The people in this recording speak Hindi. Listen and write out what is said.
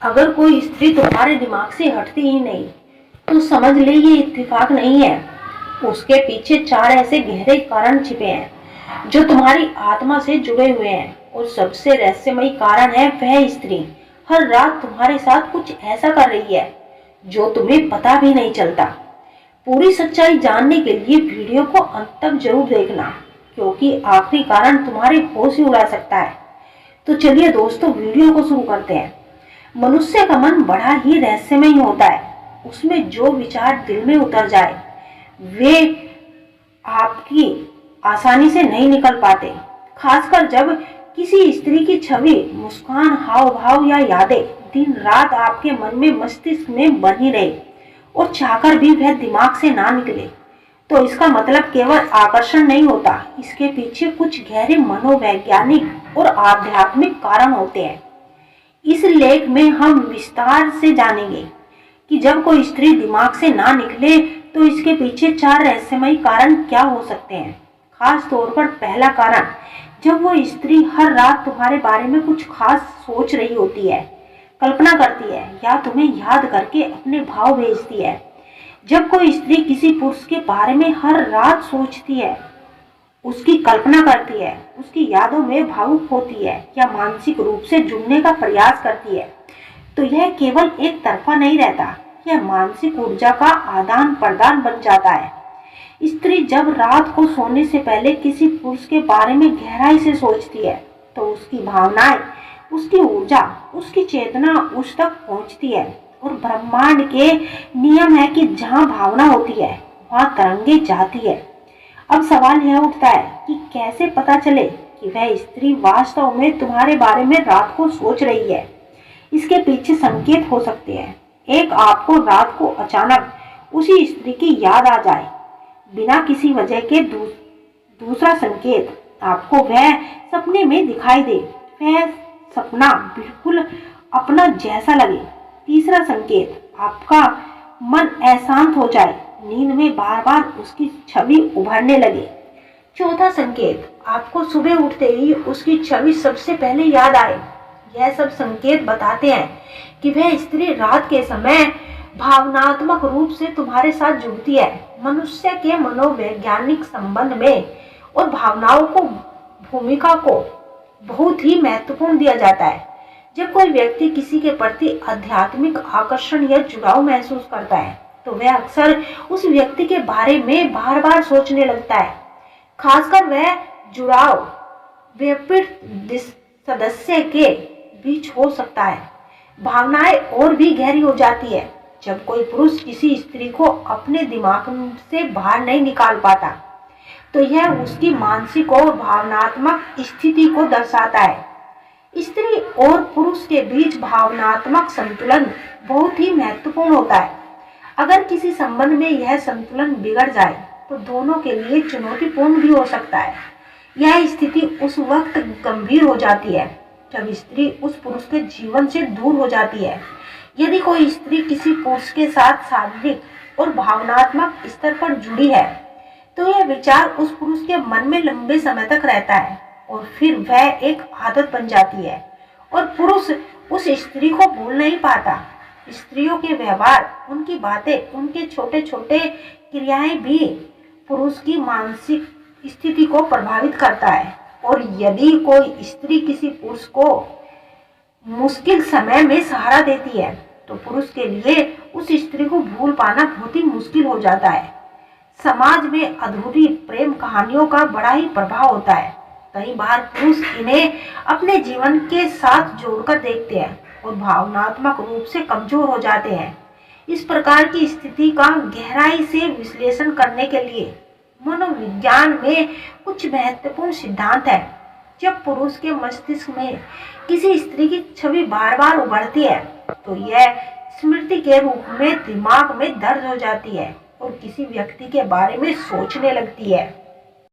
अगर कोई स्त्री तुम्हारे दिमाग से हटती ही नहीं तो समझ ले ये इत्तेफाक नहीं है। उसके पीछे चार ऐसे गहरे कारण छिपे हैं जो तुम्हारी आत्मा से जुड़े हुए हैं, और सबसे रहस्यमयी कारण है वह स्त्री हर रात तुम्हारे साथ कुछ ऐसा कर रही है जो तुम्हें पता भी नहीं चलता। पूरी सच्चाई जानने के लिए वीडियो को अंत तक जरूर देखना, क्योंकि आखिरी कारण तुम्हारे होश ही उड़ा सकता है। तो चलिए दोस्तों, वीडियो को शुरू करते हैं। मनुष्य का मन बड़ा ही रहस्यमय होता है। उसमें जो विचार दिल में उतर जाए वे आपकी आसानी से नहीं निकल पाते, खासकर जब किसी स्त्री की छवि, मुस्कान, हाव भाव या यादें दिन रात आपके मन में, मस्तिष्क में बनी रहे और चाहकर भी वह दिमाग से ना निकले, तो इसका मतलब केवल आकर्षण नहीं होता। इसके पीछे कुछ गहरे मनोवैज्ञानिक और आध्यात्मिक कारण होते हैं। इस लेख में हम विस्तार से जानेंगे कि जब कोई स्त्री दिमाग से ना निकले तो इसके पीछे चार रहस्यमयी कारण क्या हो सकते हैं। खास तौर पर पहला कारण, जब वो स्त्री हर रात तुम्हारे बारे में कुछ खास सोच रही होती है, कल्पना करती है या तुम्हें याद करके अपने भाव भेजती है। जब कोई स्त्री किसी पुरुष के बारे में हर रात सोचती है, उसकी कल्पना करती है, उसकी यादों में भावुक होती है या मानसिक रूप से जुड़ने का प्रयास करती है, तो यह केवल एक तरफा नहीं रहता, यह मानसिक ऊर्जा का आदान प्रदान बन जाता है। स्त्री जब रात को सोने से पहले किसी पुरुष के बारे में गहराई से सोचती है तो उसकी भावनाएं, उसकी ऊर्जा, उसकी चेतना उस तक पहुंचती है। और ब्रह्मांड के नियम है कि जहां भावना होती है वहां तरंगे जाती है। अब सवाल यह उठता है कि कैसे पता चले कि वह स्त्री वास्तव में तुम्हारे बारे में रात को सोच रही है। इसके पीछे संकेत हो सकते हैं। एक, आपको रात को अचानक उसी स्त्री की याद आ जाए बिना किसी वजह के। दूसरा संकेत, आपको वह सपने में दिखाई दे, वह सपना बिल्कुल अपना जैसा लगे। तीसरा संकेत, आपका मन अशांत हो जाए, नींद में बार बार उसकी छवि उभरने लगे। चौथा संकेत, आपको सुबह उठते ही उसकी छवि सबसे पहले याद आए। यह सब संकेत बताते हैं कि वह स्त्री रात के समय भावनात्मक रूप से तुम्हारे साथ जुड़ती है। मनुष्य के मनोवैज्ञानिक संबंध में और भावनाओं को भूमिका को बहुत ही महत्वपूर्ण दिया जाता है। जब कोई व्यक्ति किसी के प्रति आध्यात्मिक आकर्षण या जुड़ाव महसूस करता है तो वह अक्सर उस व्यक्ति के बारे में बार बार सोचने लगता है। खासकर वह जुड़ाव विपरीत सदस्य के बीच हो सकता है। भावनाएं और भी गहरी हो जाती है जब कोई पुरुष किसी स्त्री को अपने दिमाग से बाहर नहीं निकाल पाता, तो यह उसकी मानसिक और भावनात्मक स्थिति को दर्शाता है। स्त्री और पुरुष के बीच भावनात्मक संतुलन बहुत ही महत्वपूर्ण होता है। अगर किसी संबंध में यह संतुलन बिगड़ जाए तो दोनों के लिए चुनौतीपूर्ण भी हो सकता है। यह स्थिति उस वक्त गंभीर हो जाती है जब स्त्री उस पुरुष के जीवन से दूर हो जाती है। यदि कोई स्त्री किसी पुरुष के साथ शारीरिक और भावनात्मक स्तर पर जुड़ी है तो यह विचार उस पुरुष के मन में लंबे समय तक रहता है और फिर वह एक आदत बन जाती है और पुरुष उस स्त्री को भूल नहीं पाता। स्त्रियों के व्यवहार, उनकी बातें, उनके छोटे छोटे क्रियाएं भी पुरुष की मानसिक स्थिति को प्रभावित करता है। और यदि कोई स्त्री किसी पुरुष को मुश्किल समय में सहारा देती है तो पुरुष के लिए उस स्त्री को भूल पाना बहुत ही मुश्किल हो जाता है। समाज में अधूरी प्रेम कहानियों का बड़ा ही प्रभाव होता है। कई बार पुरुष इन्हें अपने जीवन के साथ जोड़कर देखते हैं और भावनात्मक रूप से कमजोर हो जाते हैं। इस प्रकार की स्थिति का गहराई से विश्लेषण करने के लिए मनोविज्ञान में कुछ महत्वपूर्ण सिद्धांत है। जब पुरुष के मस्तिष्क में किसी स्त्री की छवि बार बार उभरती है तो यह स्मृति के रूप में दिमाग में दर्ज हो जाती है और किसी व्यक्ति के बारे में सोचने लगती है।